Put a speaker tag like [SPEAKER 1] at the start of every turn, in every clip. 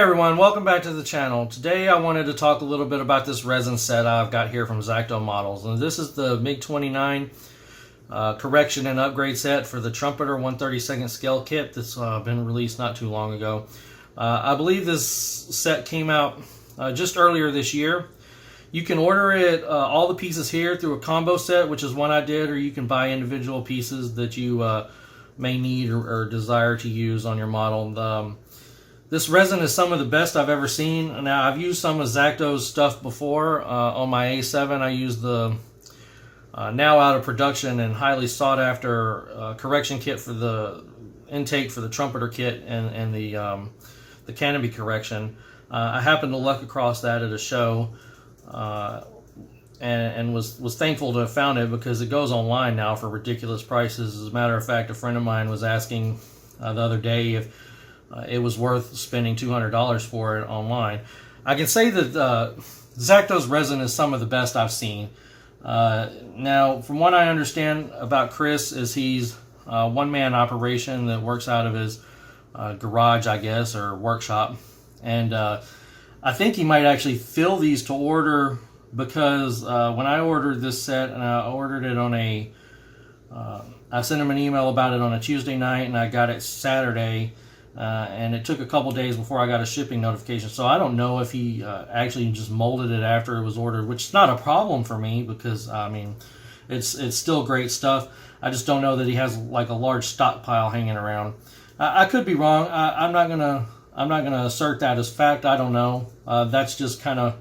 [SPEAKER 1] everyone, welcome back to the channel. Today I wanted to talk a little bit about this resin set I've got here from Zactomodels. And this is the MiG-29 correction and upgrade set for the Trumpeter 1/32 scale kit that's been released not too long ago. I believe this set came out just earlier this year. You can order it, all the pieces here, through a combo set, which is one I did, or you can buy individual pieces that you may need or desire to use on your model. This resin is some of the best I've ever seen. Now, I've used some of Zacto's stuff before. On my A7, I used the now out of production and highly sought after correction kit for the intake for the Trumpeter kit and the canopy correction. I happened to luck across that at a show and was thankful to have found it because it goes online now for ridiculous prices. As a matter of fact, a friend of mine was asking the other day if it was worth spending $200 for it online. I can say that Zacto's resin is some of the best I've seen. Now, from what I understand about Chris, is he's a one-man operation that works out of his garage, I guess, or workshop. And I think he might actually fill these to order because when I ordered this set, and I ordered it on I sent him an email about it on a Tuesday night, and I got it Saturday. And it took a couple days before I got a shipping notification, so I don't know if he actually just molded it after it was ordered, which is not a problem for me because I mean it's still great stuff. I just don't know that he has like a large stockpile hanging around. I could be wrong. I'm not gonna assert that as fact. I don't know. That's just kind of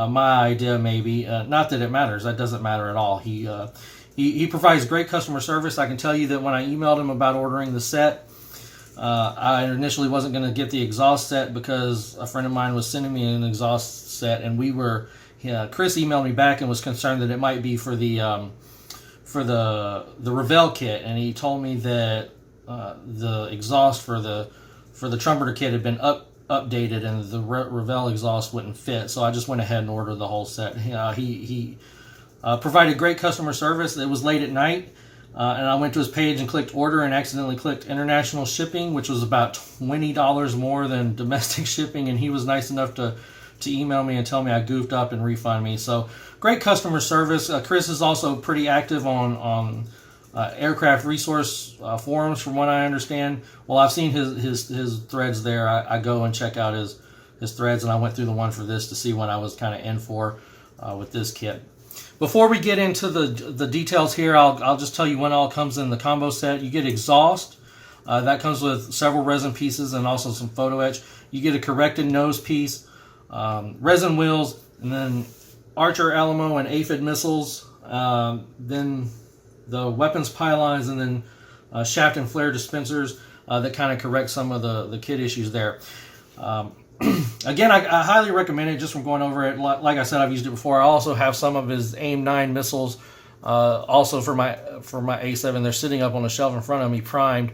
[SPEAKER 1] my idea, maybe. Not that it matters. That doesn't matter at all. He provides great customer service. I can tell you that when I emailed him about ordering the set, I initially wasn't going to get the exhaust set because a friend of mine was sending me an exhaust set, and Chris emailed me back and was concerned that it might be for the Revell kit, and he told me that the exhaust for the Trumpeter kit had been updated and the Revell exhaust wouldn't fit, so I just went ahead and ordered the whole set. He provided great customer service. It was late at night. And I went to his page and clicked order and accidentally clicked international shipping, which was about $20 more than domestic shipping. And he was nice enough to email me and tell me I goofed up and refund me. So great customer service. Chris is also pretty active on aircraft resource forums, from what I understand. Well, I've seen his threads there. I go and check out his threads, and I went through the one for this to see what I was kind of in for with this kit. Before we get into the details here, I'll just tell you when all comes in the combo set. You get exhaust. That comes with several resin pieces and also some photo etch. You get a corrected nose piece, resin wheels, and then Archer, Alamo, and aphid missiles. Then the weapons pylons, and then shaft and flare dispensers that kind of correct some of the kit issues there. Again, I highly recommend it just from going over it. Like I said, I've used it before. I also have some of his AIM-9 missiles also for my A7. They're sitting up on the shelf in front of me, primed.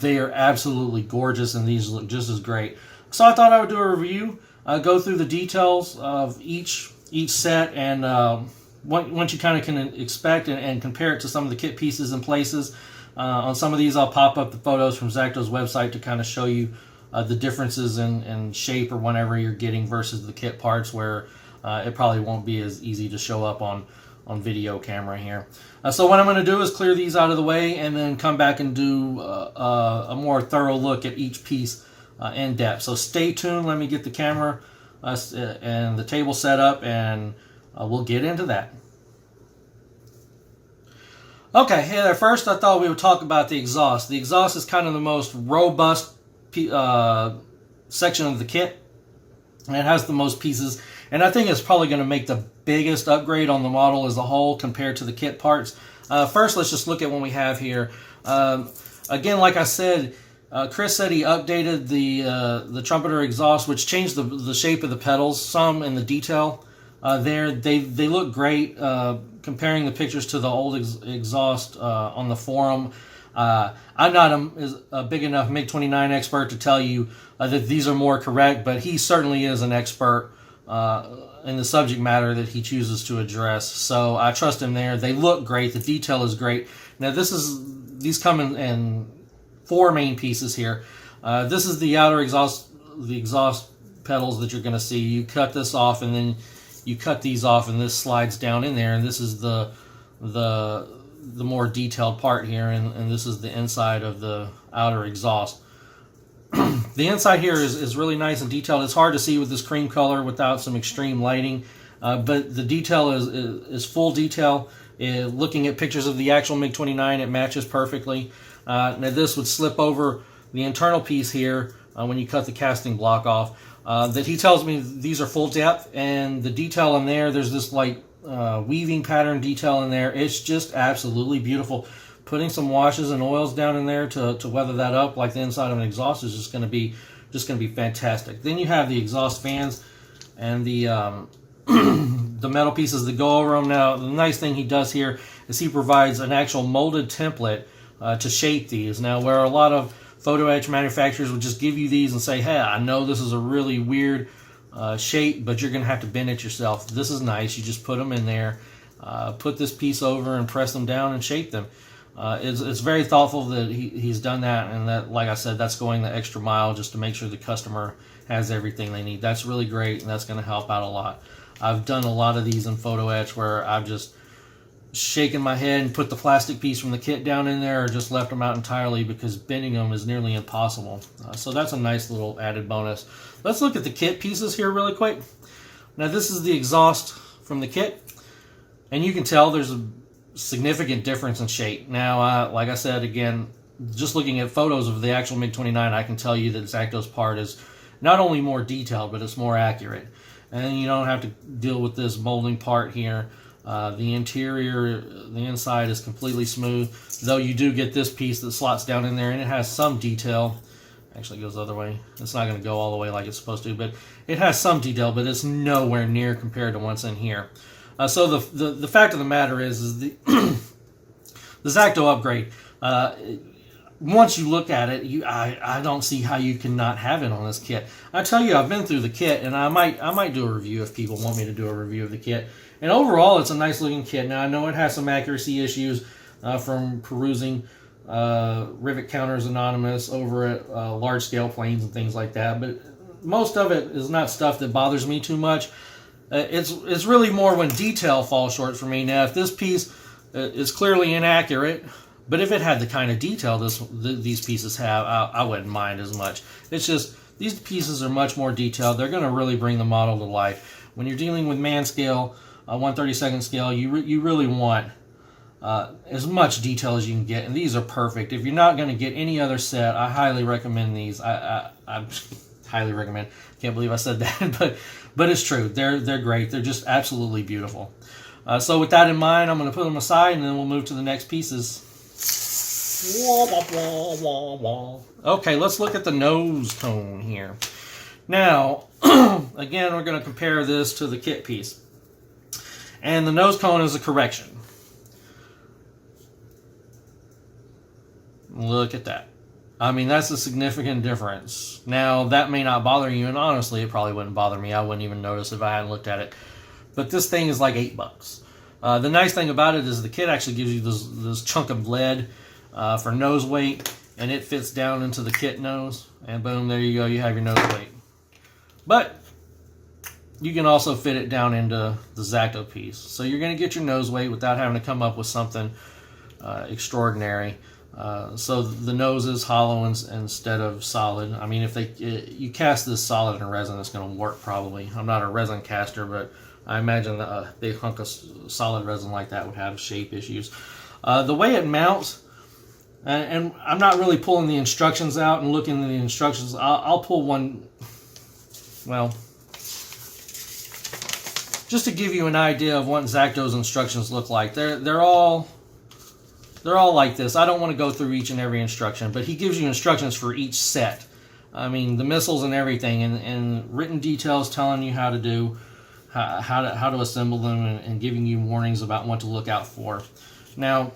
[SPEAKER 1] They are absolutely gorgeous, and these look just as great. So I thought I would do a review, go through the details of each set, and once you kind of can expect and compare it to some of the kit pieces and places. On some of these, I'll pop up the photos from Zacto's website to kind of show you the differences in shape or whatever you're getting versus the kit parts, where it probably won't be as easy to show up on video camera here. So what I'm going to do is clear these out of the way and then come back and do a more thorough look at each piece in depth. So stay tuned. Let me get the camera and the table set up, and we'll get into that. Okay, hey there. First, I thought we would talk about the exhaust. The exhaust is kind of the most robust section of the kit, and it has the most pieces, and I think it's probably going to make the biggest upgrade on the model as a whole compared to the kit parts. First, let's just look at what we have here. Again, like I said, Chris said he updated the Trumpeter exhaust, which changed the shape of the pedals some in the detail. They look great. Comparing the pictures to the old exhaust on the forum, I'm not a big enough MiG-29 expert to tell you that these are more correct, but he certainly is an expert in the subject matter that he chooses to address. So I trust him there. They look great. The detail is great. Now these come in 4 main pieces here. This is the outer exhaust the exhaust pedals that you're going to see. You cut this off, and then you cut these off, and this slides down in there, and this is the more detailed part here, and this is the inside of the outer exhaust. The inside here is really nice and detailed. It's hard to see with this cream color without some extreme lighting, but the detail is full detail. Looking at pictures of the actual MiG-29, it matches perfectly. Now this would slip over the internal piece here when you cut the casting block off. That he tells me these are full depth, and the detail in there's this like weaving pattern detail in there. It's just absolutely beautiful. Putting some washes and oils down in there to weather that up like the inside of an exhaust is just going to be fantastic. Then you have the exhaust fans and the the metal pieces that go over them. Now the nice thing he does here is he provides an actual molded template to shape these. Now where a lot of photo etch manufacturers would just give you these and say, hey, I know this is a really weird shape, but you're going to have to bend it yourself. This is nice. You just put them in there, put this piece over and press them down and shape them. It's very thoughtful that he's done that, and that, like I said, that's going the extra mile just to make sure the customer has everything they need. That's really great, and that's going to help out a lot. I've done a lot of these in photo etch where I've just shaken my head and put the plastic piece from the kit down in there, or just left them out entirely because bending them is nearly impossible. So that's a nice little added bonus. Let's look at the kit pieces here really quick. Now this is the exhaust from the kit, and you can tell there's a significant difference in shape. Now, like I said, again, just looking at photos of the actual MiG-29, I can tell you that Zacto's part is not only more detailed, but it's more accurate. And you don't have to deal with this molding part here. The interior, the inside is completely smooth, though you do get this piece that slots down in there, and it has some detail. Actually, it goes the other way. It's not going to go all the way like it's supposed to, but it has some detail, but it's nowhere near compared to what's in here. So the fact of the matter is the the Zacto upgrade. Once you look at it, I don't see how you cannot have it on this kit. I tell you, I've been through the kit, and I might do a review if people want me to do a review of the kit. And overall, it's a nice looking kit. Now I know it has some accuracy issues from perusing Rivet Counters Anonymous over at large scale planes and things like that, but most of it is not stuff that bothers me too much. It's really more when detail falls short for me. Now, if this piece is clearly inaccurate, but if it had the kind of detail these pieces have, I wouldn't mind as much. It's just these pieces are much more detailed. They're going to really bring the model to life. When you're dealing with man scale, 1/32 scale, you really want as much detail as you can get, and these are perfect. If you're not going to get any other set, I highly recommend these. I highly recommend. Can't believe I said that, but it's true. They're great. They're just absolutely beautiful. So with that in mind, I'm going to put them aside, and then we'll move to the next pieces. Okay, let's look at the nose cone here. Now, again, we're going to compare this to the kit piece. And the nose cone is a correction. Look at that. I mean, that's a significant difference. Now, that may not bother you, and honestly, it probably wouldn't bother me. I wouldn't even notice if I hadn't looked at it. But this thing is like $8. The nice thing about it is the kit actually gives you this chunk of lead for nose weight, and it fits down into the kit nose, and boom, there you go, you have your nose weight. But you can also fit it down into the Zacto piece. So you're going to get your nose weight without having to come up with something extraordinary. So the nose is hollow instead of solid. I mean, if you cast this solid in resin, it's going to work probably. I'm not a resin caster, but I imagine a big hunk of solid resin like that would have shape issues. The way it mounts, and I'm not really pulling the instructions out and looking at the instructions. I'll pull one, well, just to give you an idea of what Zacto's instructions look like. They're all like this. I don't want to go through each and every instruction, but he gives you instructions for each set. I mean, the missiles and everything, and written details telling you how to do, how to assemble them, and giving you warnings about what to look out for. Now,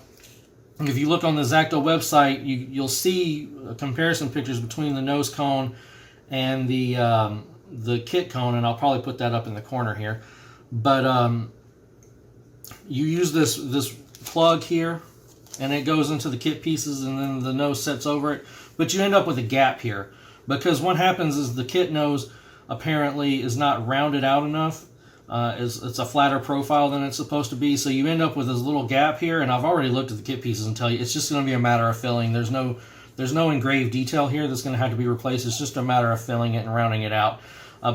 [SPEAKER 1] if you look on the Zacto website, you'll see comparison pictures between the nose cone and the kit cone, and I'll probably put that up in the corner here. But you use this plug here, and it goes into the kit pieces, and then the nose sets over it. But you end up with a gap here. because what happens is the kit nose apparently is not rounded out enough. It's a flatter profile than it's supposed to be, so you end up with this little gap here. And I've already looked at the kit pieces and tell you it's just going to be a matter of filling. There's no engraved detail here that's going to have to be replaced. It's just a matter of filling it and rounding it out,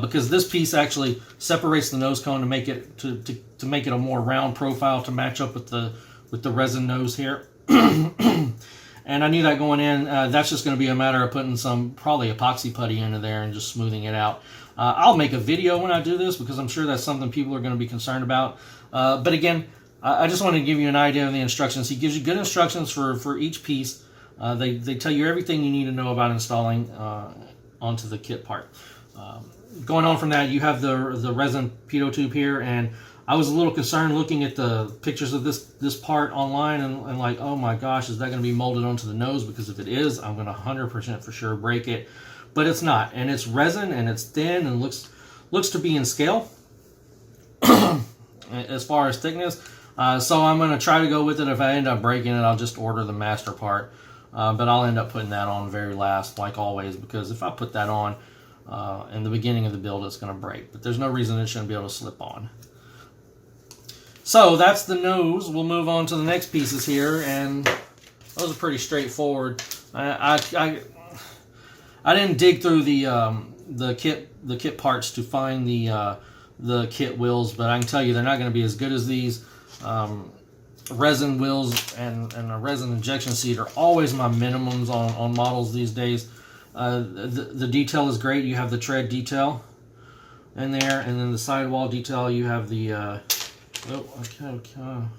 [SPEAKER 1] because this piece actually separates the nose cone to make it to make it a more round profile to match up with the resin nose here. And I knew that going in. That's just going to be a matter of putting some probably epoxy putty into there and just smoothing it out. I'll make a video when I do this, because I'm sure that's something people are going to be concerned about. But again, I just want to give you an idea of the instructions. He gives you good instructions for each piece. They tell you everything you need to know about installing onto the kit part. Going on from that, you have the resin pitot tube here, and I was a little concerned looking at the pictures of this part online and like, oh my gosh, is that going to be molded onto the nose? Because if it is, I'm going to 100% for sure break it. But it's not, and it's resin, and it's thin, and looks to be in scale as far as thickness. So I'm going to try to go with it. If I end up breaking it, I'll just order the master part. But I'll end up putting that on very last, like always, because if I put that on in the beginning of the build, it's going to break. But there's no reason it shouldn't be able to slip on. So that's the nose. We'll move on to the next pieces here, and those are pretty straightforward. I didn't dig through the kit parts to find the kit wheels, but I can tell you they're not going to be as good as these. Resin wheels and a resin injection seat are always my minimums on models these days. The detail is great. You have the tread detail in there, and then the sidewall detail. You have the I'm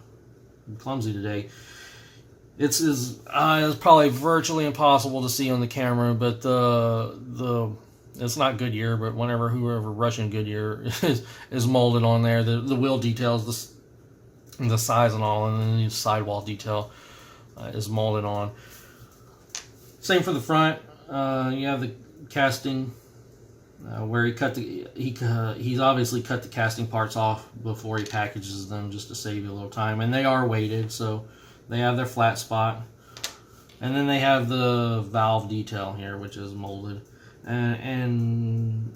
[SPEAKER 1] clumsy today. It's probably virtually impossible to see on the camera, but it's not Goodyear, but whoever Russian Goodyear is molded on there. The wheel details, the size and all, and then the sidewall detail is molded on. Same for the front. You have the casting where he's obviously cut the casting parts off before he packages them, just to save you a little time. And they are weighted, so they have their flat spot. And then they have the valve detail here, which is molded. And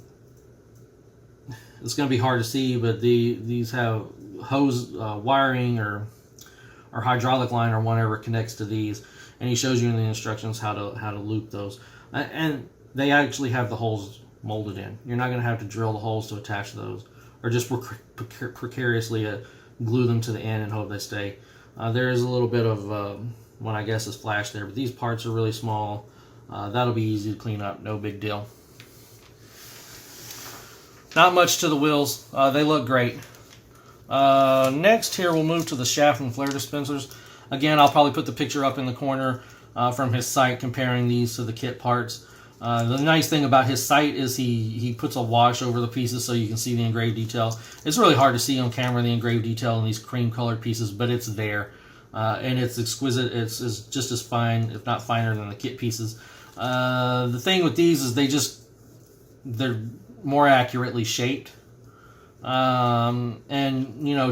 [SPEAKER 1] it's going to be hard to see, but these have hose wiring or hydraulic line or whatever connects to these. And he shows you in the instructions how to loop those. And they actually have the holes molded in. You're not going to have to drill the holes to attach those, or just precariously glue them to the end and hope they stay. There is a little bit of what I guess is flash there, but these parts are really small. That'll be easy to clean up, no big deal. Not much to the wheels. They look great. Next here we'll move to the shaft and flare dispensers. Again, I'll probably put the picture up in the corner from his site comparing these to the kit parts. The nice thing about his site is he puts a wash over the pieces so you can see the engraved detail. It's really hard to see on camera the engraved detail in these cream colored pieces, but it's there. And it's exquisite. It's just as fine, if not finer, than the kit pieces. The thing with these is they're more accurately shaped. And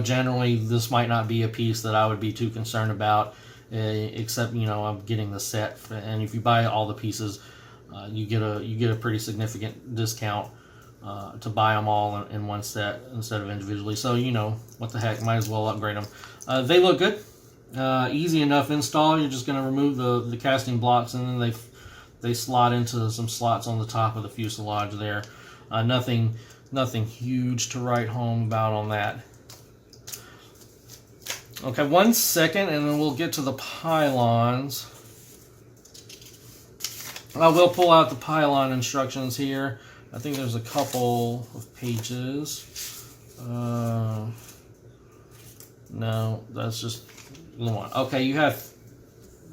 [SPEAKER 1] generally this might not be a piece that I would be too concerned about, except I'm getting the set, and if you buy all the pieces, you get a pretty significant discount to buy them all in one set instead of individually. So what the heck, might as well upgrade them. They look good, easy enough install. You're just going to remove the casting blocks, and then they slot into some slots on the top of the fuselage there. Nothing huge to write home about on that. Okay, 1 second, and then we'll get to the pylons. I will pull out the pylon instructions here. I think there's a couple of pages. No, that's just one. Okay, you have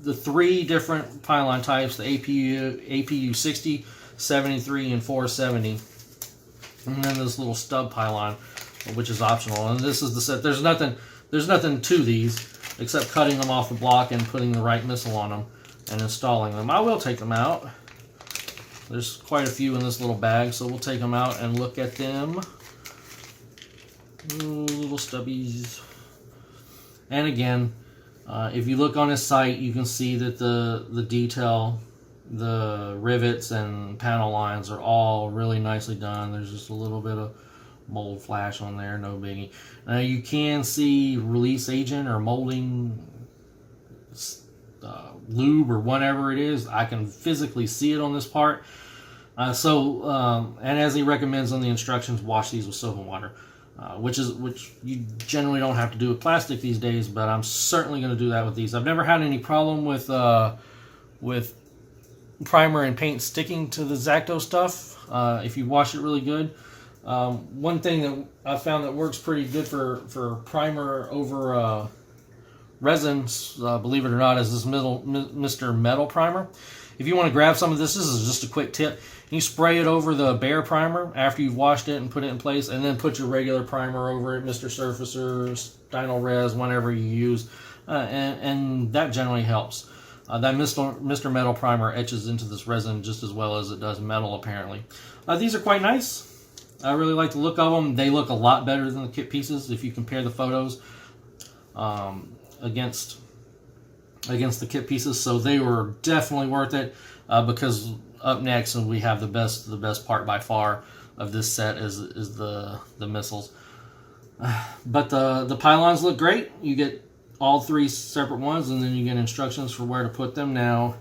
[SPEAKER 1] the 3 different pylon types: the APU 60, 73, and 470. And then this little stub pylon, which is optional. And this is the set. There's nothing to these except cutting them off the block and putting the right missile on them and installing them. I will take them out. There's quite a few in this little bag, so we'll take them out and look at them. Ooh, little stubbies. And again, if you look on his site, you can see that the detail the rivets and panel lines are all really nicely done. There's just a little bit of mold flash on there, no biggie. Now you can see release agent or molding lube or whatever it is. I can physically see it on this part. And as he recommends on the instructions, wash these with soap and water, which you generally don't have to do with plastic these days, but I'm certainly going to do that with these. I've never had any problem with primer and paint sticking to the Zacto stuff if you wash it really good. One thing that I found that works pretty good for primer over resins, believe it or not, is this Mr. Metal primer. If you want to grab some of this is just a quick tip. You spray it over the bare primer after you've washed it and put it in place, and then put your regular primer over it, Mr. Surfacer, Stynol Res, whatever you use, and that generally helps. That Mr. Metal primer etches into this resin just as well as it does metal, apparently. These are quite nice. I really like the look of them. They look a lot better than the kit pieces if you compare the photos against the kit pieces. So they were definitely worth it because up next, and we have the best part by far of this set is the missiles. But the pylons look great. You get all three separate ones, and then you get instructions for where to put them. Now,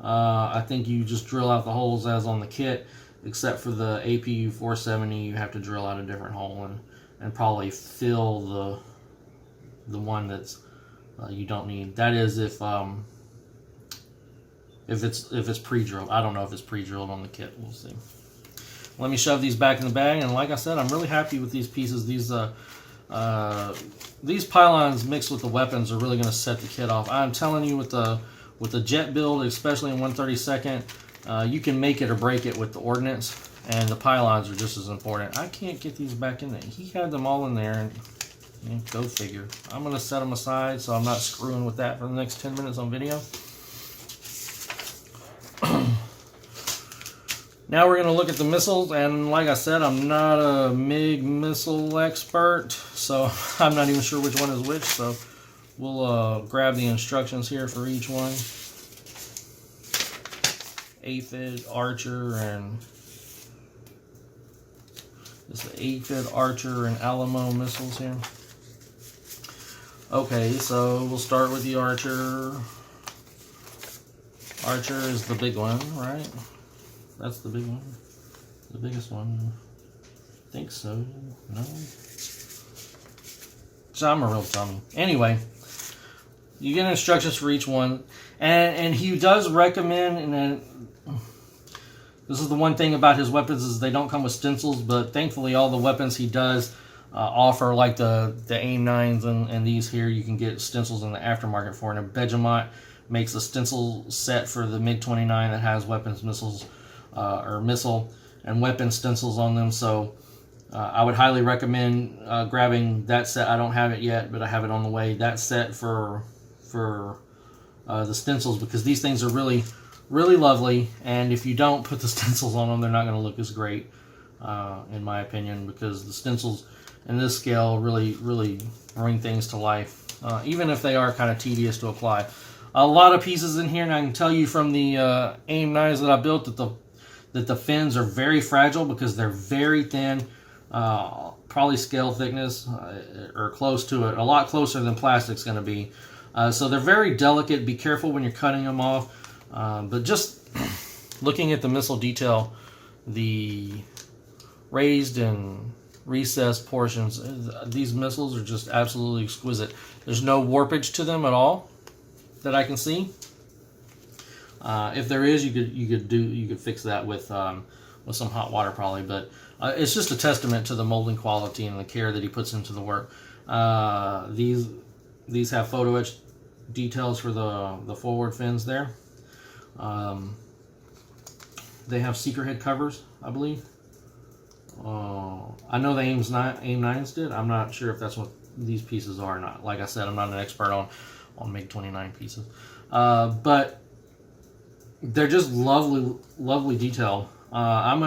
[SPEAKER 1] I think you just drill out the holes as on the kit, except for the APU 470. You have to drill out a different hole and probably fill the one that's you don't need. That is if it's pre-drilled. I don't know if it's pre-drilled on the kit. We'll see. Let me shove these back in the bag, and like I said, I'm really happy with these pieces. These pylons mixed with the weapons are really going to set the kit off. I'm telling you, with the jet build, especially in 132nd, you can make it or break it with the ordnance, and the pylons are just as important. I can't get these back in there. He had them all in there, and go figure. I'm going to set them aside so I'm not screwing with that for the next 10 minutes on video. Now we're going to look at the missiles, and like I said, I'm not a MiG missile expert, so I'm not even sure which one is which, so we'll grab the instructions here for each one. Aphid, Archer, and this is the Aphid, Archer, and Alamo missiles here. Okay, so we'll start with the Archer. Archer is the big one, right? That's the big one. The biggest one. I think so. No? So I'm a real dummy. Anyway, you get instructions for each one. And he does recommend, and then this is the one thing about his weapons, is they don't come with stencils, but thankfully all the weapons he does offer, like the AIM-9s and these here, you can get stencils in the aftermarket for. And Vegemite makes a stencil set for the MiG-29 that has weapons, missiles, or missile and weapon stencils on them. So I would highly recommend grabbing that set. I don't have it yet, but I have it on the way. That set for the stencils, because these things are really, really lovely. And if you don't put the stencils on them, they're not going to look as great, in my opinion, because the stencils in this scale really, really bring things to life, even if they are kind of tedious to apply. A lot of pieces in here, and I can tell you from the AIM-9s that I built that the fins are very fragile because they're very thin, probably scale thickness or close to it, a lot closer than plastic's going to be. So they're very delicate. Be careful when you're cutting them off. But just looking at the missile detail, the raised and recessed portions, these missiles are just absolutely exquisite. There's no warpage to them at all that I can see. If there is, you could fix that with some hot water probably, but it's just a testament to the molding quality and the care that he puts into the work. These have photo etch details for the forward fins there. They have seeker head covers, I believe. I know the AIM-9s did. I'm not sure if that's what these pieces are or not. Like I said, I'm not an expert on MiG-29 pieces, but they're just lovely, lovely detail. What I'm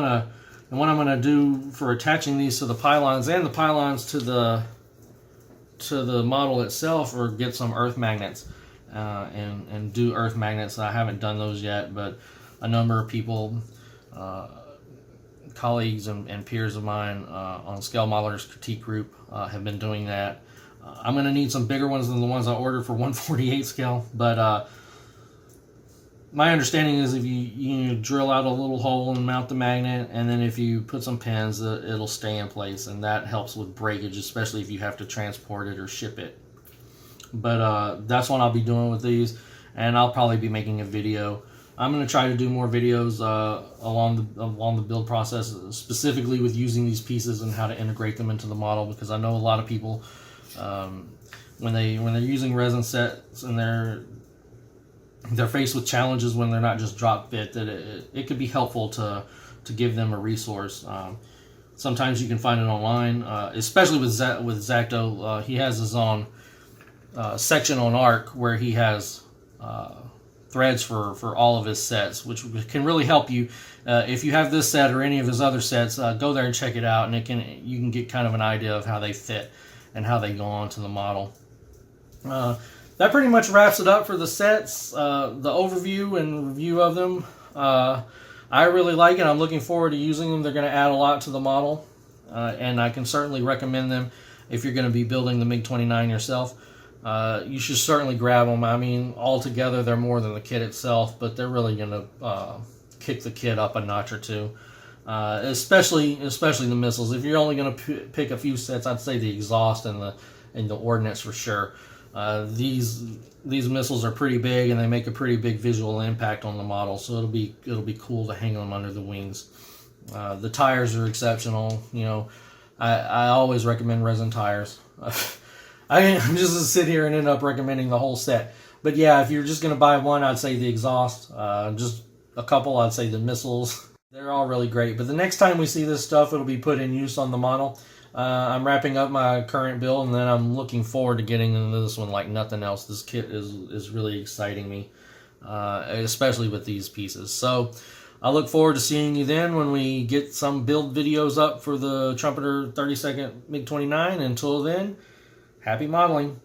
[SPEAKER 1] gonna do for attaching these to the pylons and the pylons to the model itself, or get some earth magnets and do earth magnets. I haven't done those yet, but a number of people, colleagues and peers of mine on Scale Modelers Critique Group have been doing that. I'm going to need some bigger ones than the ones I ordered for 1/48 scale, but my understanding is if you drill out a little hole and mount the magnet, and then if you put some pins, it'll stay in place, and that helps with breakage, especially if you have to transport it or ship it. But that's what I'll be doing with these, and I'll probably be making a video. I'm going to try to do more videos along the build process, specifically with using these pieces and how to integrate them into the model, because I know a lot of people, when they're using resin sets and they're faced with challenges when they're not just drop fit, that it could be helpful to give them a resource. Sometimes you can find it online, especially with Zacto. He has his own section on ARC where he has threads for all of his sets, which can really help you. If you have this set or any of his other sets, go there and check it out, and you can get kind of an idea of how they fit and how they go onto the model. That pretty much wraps it up for the sets, the overview and review of them. I really like it. I'm looking forward to using them. They're going to add a lot to the model, and I can certainly recommend them if you're going to be building the MiG-29 yourself. You should certainly grab them. I mean, altogether they're more than the kit itself, but they're really going to kick the kit up a notch or two. Especially the missiles. If you're only going to pick a few sets, I'd say the exhaust and the ordnance for sure. These missiles are pretty big, and they make a pretty big visual impact on the model, so it'll be cool to hang them under the wings. The tires are exceptional. You know, I always recommend resin tires. I'm just gonna sit here and end up recommending the whole set. But yeah, if you're just gonna buy one, I'd say the exhaust. Just a couple, I'd say the missiles. They're all really great. But the next time we see this stuff, it'll be put in use on the model. I'm wrapping up my current build, and then I'm looking forward to getting into this one like nothing else. This kit is really exciting me, especially with these pieces. So I look forward to seeing you then when we get some build videos up for the Trumpeter 30-second MiG-29. Until then, happy modeling.